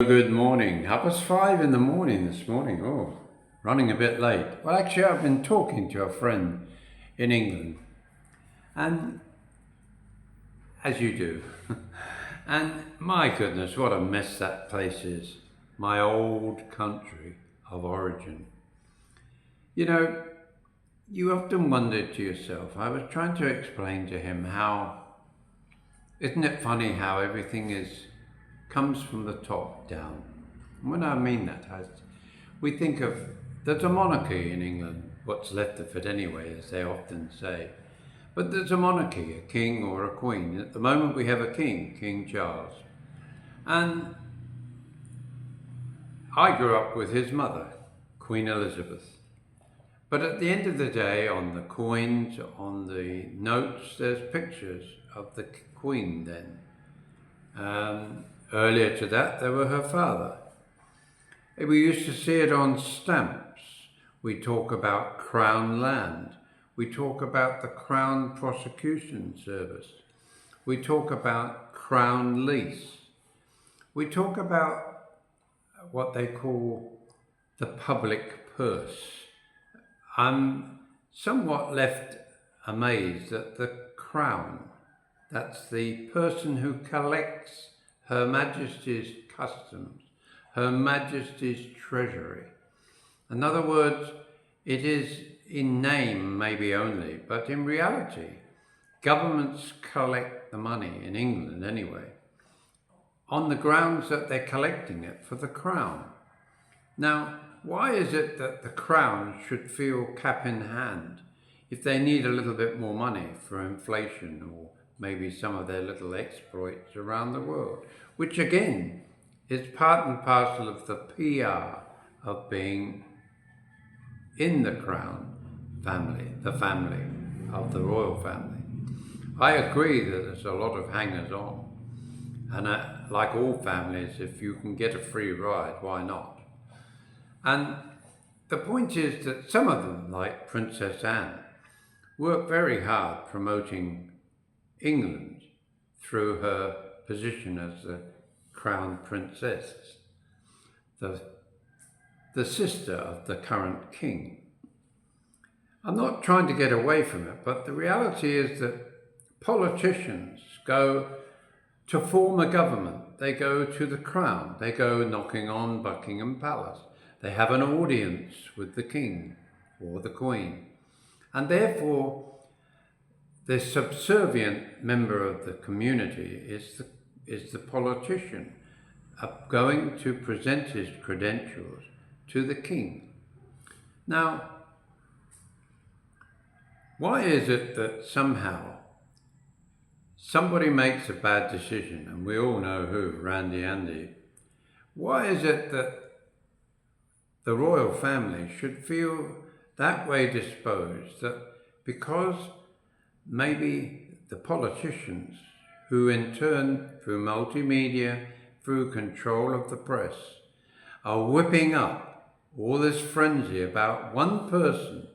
Good morning. 5:30 in the morning this morning. Oh, running a bit late. Well, actually, I've been talking to a friend in England, and as you do, and my goodness, what a mess that place is. My old country of origin. You know, you often wonder to yourself, I was trying to explain to him how, isn't it funny how everything comes from the top down? And when I mean that, we think of, there's a monarchy in England, what's left of it anyway, as they often say. But there's a monarchy, a king or a queen. At the moment we have a king, King Charles. And I grew up with his mother, Queen Elizabeth. But at the end of the day, on the coins, on the notes, there's pictures of the queen then. Earlier to that, there were her father. We used to see it on stamps. We talk about Crown land. We talk about the Crown Prosecution Service. We talk about Crown lease. We talk about what they call the public purse. I'm somewhat left amazed that the Crown, that's the person who collects Her Majesty's customs, Her Majesty's treasury. In other words, it is in name maybe only, but in reality, governments collect the money, in England anyway, on the grounds that they're collecting it for the Crown. Now, why is it that the Crown should feel cap in hand if they need a little bit more money for inflation or maybe some of their little exploits around the world, which again is part and parcel of the PR of being in the Crown family, the family of the royal family. I agree that there's a lot of hangers-on, and like all families, if you can get a free ride, why not? And the point is that some of them, like Princess Anne, work very hard promoting England through her position as the Crown Princess, the sister of the current king. I'm not trying to get away from it, but the reality is that politicians go to form a government. They go to the Crown. They go knocking on Buckingham Palace. They have an audience with the king or the queen. And therefore, the subservient member of the community is the politician going to present his credentials to the king. Now, why is it that somehow somebody makes a bad decision, and we all know who, Randy Andy, why is it that the royal family should feel that way disposed, that because maybe the politicians, who in turn, through multimedia, through control of the press, are whipping up all this frenzy about one person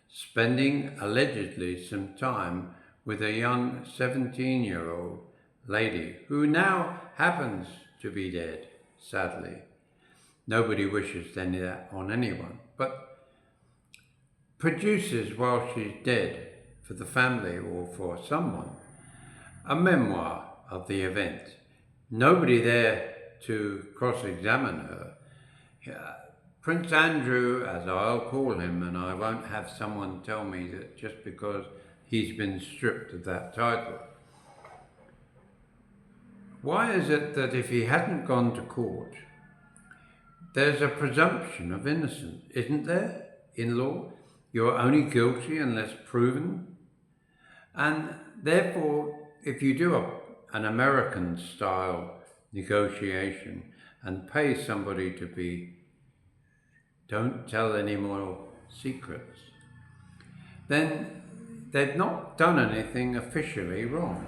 spending allegedly some time with a young 17-year-old lady who now happens to be dead, sadly. Nobody wishes any of that on anyone, but produces while she's dead for the family or for someone a memoir of the event. Nobody there to cross-examine her. Prince Andrew, as I'll call him, and I won't have someone tell me that just because he's been stripped of that title. Why is it that if he hadn't gone to court, there's a presumption of innocence, isn't there, in law? You're only guilty unless proven. And therefore, if you do an American-style negotiation and pay somebody to be, don't tell any more secrets, then they've not done anything officially wrong.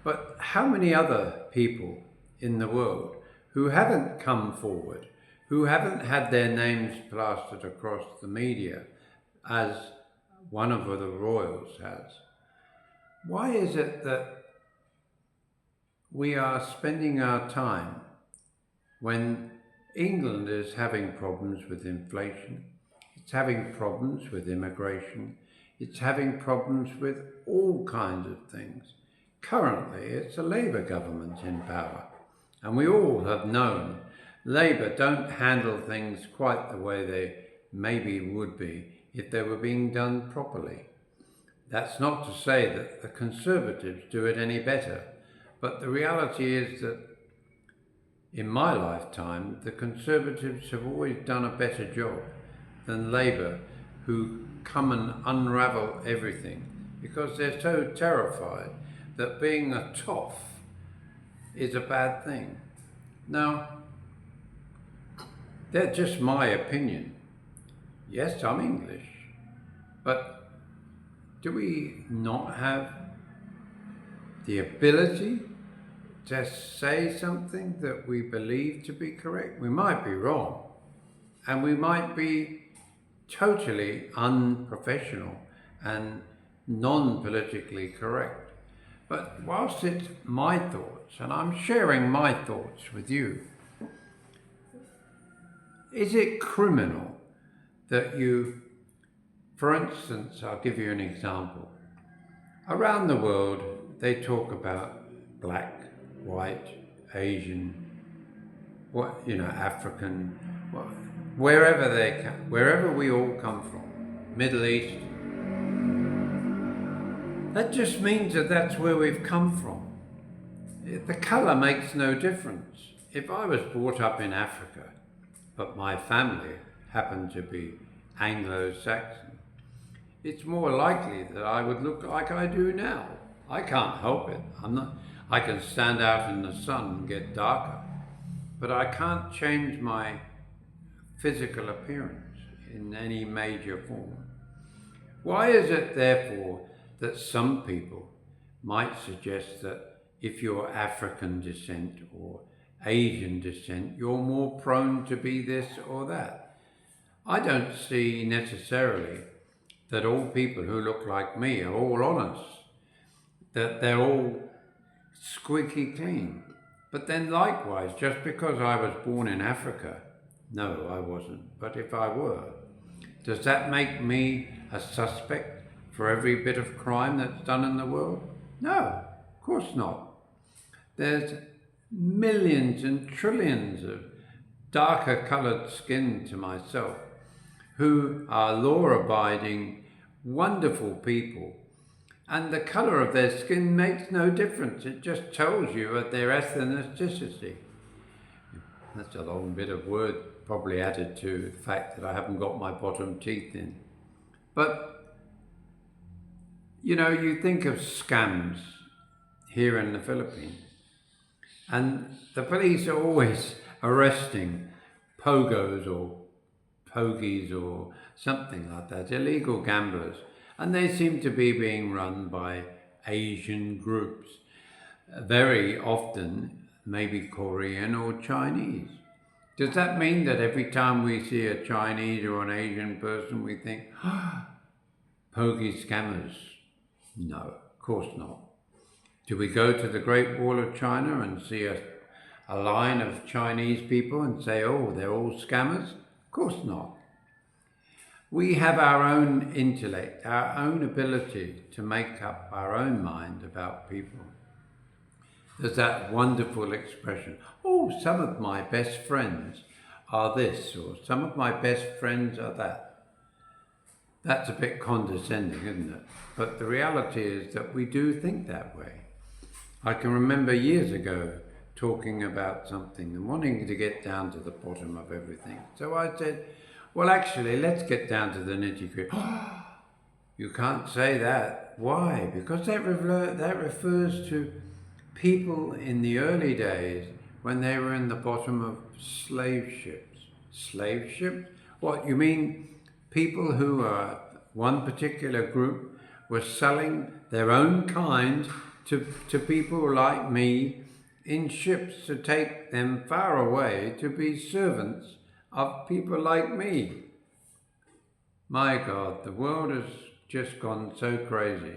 But how many other people in the world who haven't come forward, who haven't had their names plastered across the media as one of the royals has? Why is it that we are spending our time when England is having problems with inflation, it's having problems with immigration, it's having problems with all kinds of things. Currently, it's a Labour government in power, and we all have known Labour don't handle things quite the way they maybe would be if they were being done properly. That's not to say that the Conservatives do it any better, but the reality is that in my lifetime, the Conservatives have always done a better job than Labour, who come and unravel everything because they're so terrified that being a toff is a bad thing. Now, that's just my opinion. Yes, I'm English, but do we not have the ability to say something that we believe to be correct? We might be wrong, and we might be totally unprofessional and non-politically correct. But whilst it's my thoughts, and I'm sharing my thoughts with you, is it criminal that you, for instance, I'll give you an example. Around the world, they talk about black, white, Asian, African, wherever we all come from, Middle East. That just means that that's where we've come from. The colour makes no difference. If I was brought up in Africa, but my family happened to be Anglo-Saxon, it's more likely that I would look like I do now. I can't help it. I can stand out in the sun and get darker, but I can't change my physical appearance in any major form. Why is it, therefore, that some people might suggest that if you're African descent or Asian descent, you're more prone to be this or that? I don't see necessarily that all people who look like me are all honest, that they're all squeaky clean. But then likewise, just because I was born in Africa, no, I wasn't, but if I were, does that make me a suspect for every bit of crime that's done in the world? No, of course not. There's millions and trillions of darker coloured skin to myself who are law-abiding, wonderful people, and the colour of their skin makes no difference. It just tells you of their ethnicity. That's a long bit of word probably added to the fact that I haven't got my bottom teeth in. But you think of scams here in the Philippines, and the police are always arresting pogos or pogies or something like that, illegal gamblers, and they seem to be being run by Asian groups, very often maybe Korean or Chinese. Does that mean that every time we see a Chinese or an Asian person we think, pogey scammers? No, of course not. Do we go to the Great Wall of China and see a line of Chinese people and say, oh, they're all scammers? Of course not. We have our own intellect, our own ability to make up our own mind about people. There's that wonderful expression, oh, some of my best friends are this, or some of my best friends are that. That's a bit condescending, isn't it? But the reality is that we do think that way. I can remember years ago talking about something and wanting to get down to the bottom of everything. So I said, well, actually, let's get down to the nitty-gritty. You can't say that. Why? Because that refers to people in the early days when they were in the bottom of slave ships. Slave ships? What, you mean people who are one particular group were selling their own kind to people like me in ships to take them far away to be servants of people like me? My God, the world has just gone so crazy.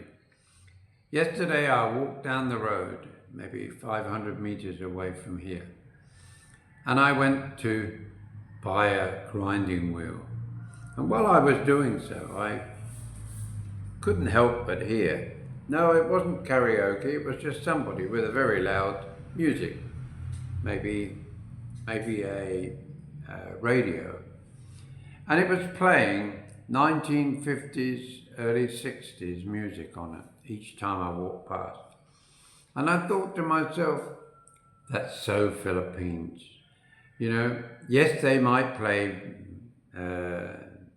Yesterday I walked down the road, maybe 500 meters away from here, and I went to buy a grinding wheel. And while I was doing so, I couldn't help but hear. No, it wasn't karaoke, it was just somebody with a very loud music, maybe a radio. And it was playing 1950s, early 60s music on it each time I walked past. And I thought to myself, that's so Philippines. You know, yes, they might play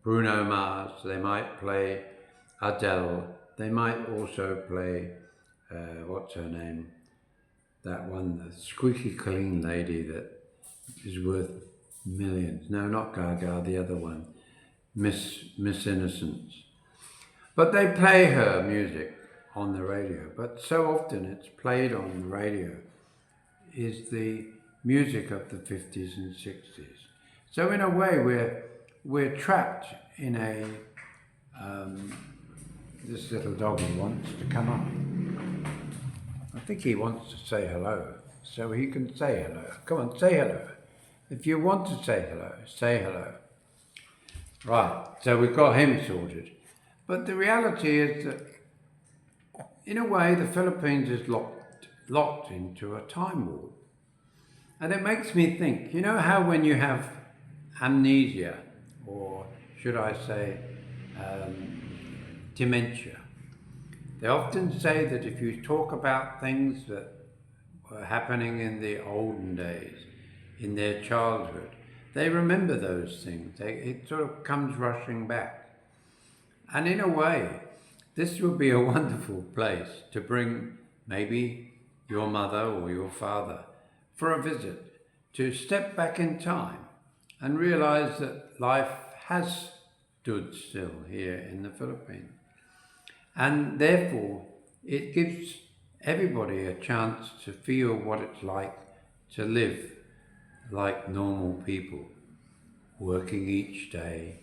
Bruno Mars, they might play Adele, they might also play, what's her name? That one, the squeaky clean lady that is worth millions. No, not Gaga, the other one, Miss Innocence. But they play her music on the radio, but so often it's played on the radio is the music of the 50s and 60s. So in a way, we're trapped in a. This little doggy wants to come up. I think he wants to say hello, so he can say hello. Come on, say hello. If you want to say hello, say hello. Right, so we've got him sorted. But the reality is that, in a way, the Philippines is locked into a time warp. And it makes me think, you know how when you have amnesia, or should I say dementia, they often say that if you talk about things that were happening in the olden days, in their childhood, they remember those things. It sort of comes rushing back. And in a way, this would be a wonderful place to bring maybe your mother or your father for a visit, to step back in time and realize that life has stood still here in the Philippines. And therefore, it gives everybody a chance to feel what it's like to live like normal people, working each day,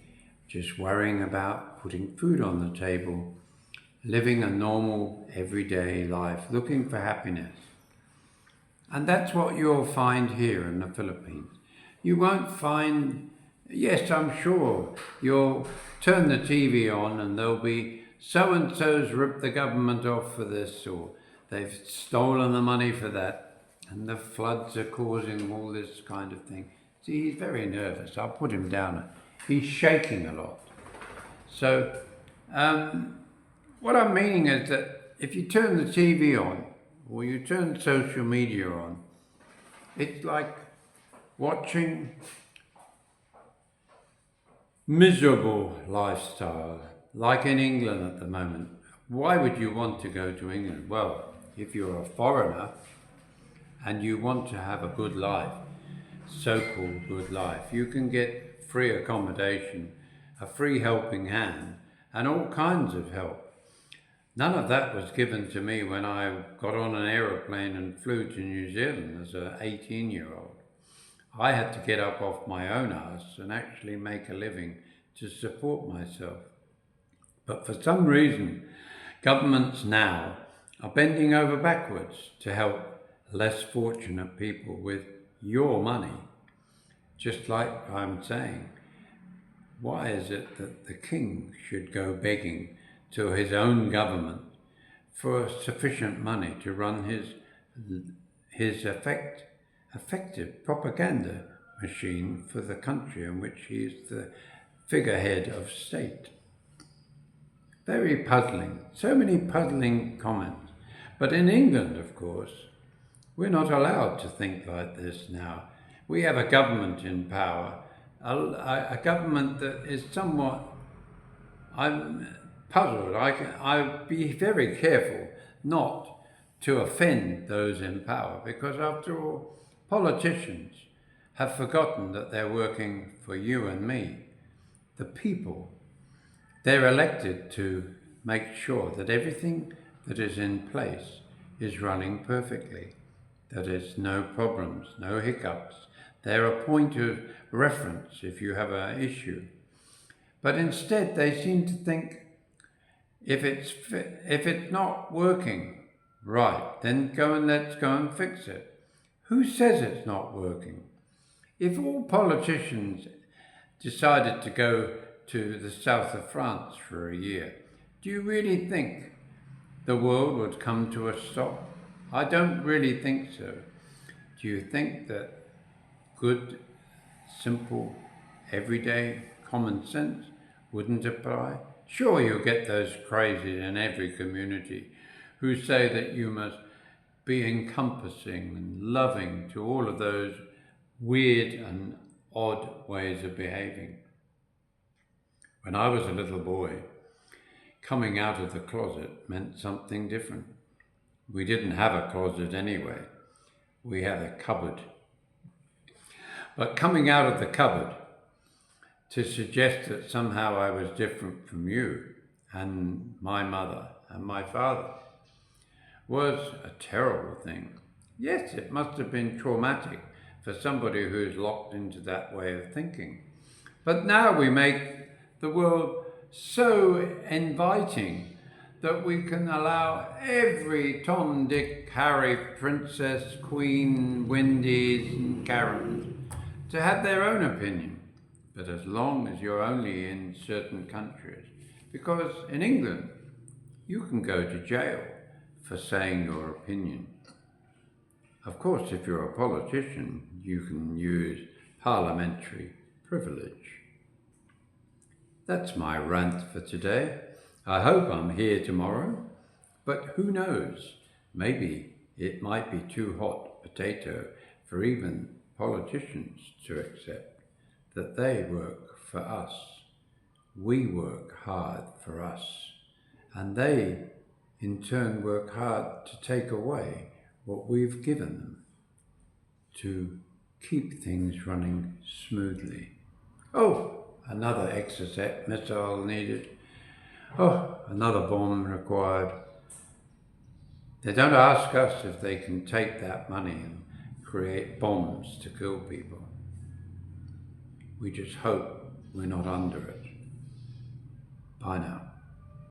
just worrying about putting food on the table, living a normal everyday life, looking for happiness. And that's what you'll find here in the Philippines. You won't find, yes, I'm sure, you'll turn the TV on and there'll be so-and-so's ripped the government off for this, or they've stolen the money for that, and the floods are causing all this kind of thing. See, he's very nervous. I'll put him down. He's shaking a lot. So, what I'm meaning is that if you turn the TV on, or you turn social media on, it's like watching miserable lifestyle, like in England at the moment. Why would you want to go to England? Well, if you're a foreigner and you want to have a good life, so-called good life, you can get free accommodation, a free helping hand, and all kinds of help. None of that was given to me when I got on an aeroplane and flew to New Zealand as an 18-year-old. I had to get up off my own ass and actually make a living to support myself. But for some reason, governments now are bending over backwards to help less fortunate people with your money. Just like I'm saying, why is it that the king should go begging to his own government for sufficient money to run his effective propaganda machine for the country in which he is the figurehead of state? Very puzzling. So many puzzling comments. But in England, of course, we're not allowed to think like this now. We have a government in power, a government that is somewhat, I'm puzzled. I'd be very careful not to offend those in power, because after all, politicians have forgotten that they're working for you and me, the people. They're elected to make sure that everything that is in place is running perfectly, that there's no problems, no hiccups. They're a point of reference if you have an issue. But instead, they seem to think if it's not working right, then let's go and fix it. Who says it's not working? If all politicians decided to go to the south of France for a year, do you really think the world would come to a stop? I don't really think so. Do you think that good, simple, everyday common sense wouldn't apply? Sure, you'll get those crazies in every community who say that you must be encompassing and loving to all of those weird and odd ways of behaving. When I was a little boy, coming out of the closet meant something different. We didn't have a closet anyway. We had a cupboard. But coming out of the cupboard to suggest that somehow I was different from you and my mother and my father was a terrible thing. Yes, it must have been traumatic for somebody who's locked into that way of thinking. But now we make the world so inviting that we can allow every Tom, Dick, Harry, Princess, Queen, Wendy's and Karen to have their own opinion, but as long as you're only in certain countries. Because in England, you can go to jail for saying your opinion. Of course, if you're a politician, you can use parliamentary privilege. That's my rant for today. I hope I'm here tomorrow, but who knows? Maybe it might be too hot potato for even politicians to accept that they work for us. We work hard for us, and they in turn work hard to take away what we've given them to keep things running smoothly. Oh, another Exocet missile needed. Oh, another bomb required. They don't ask us if they can take that money and create bombs to kill people. We just hope we're not under it. Bye now.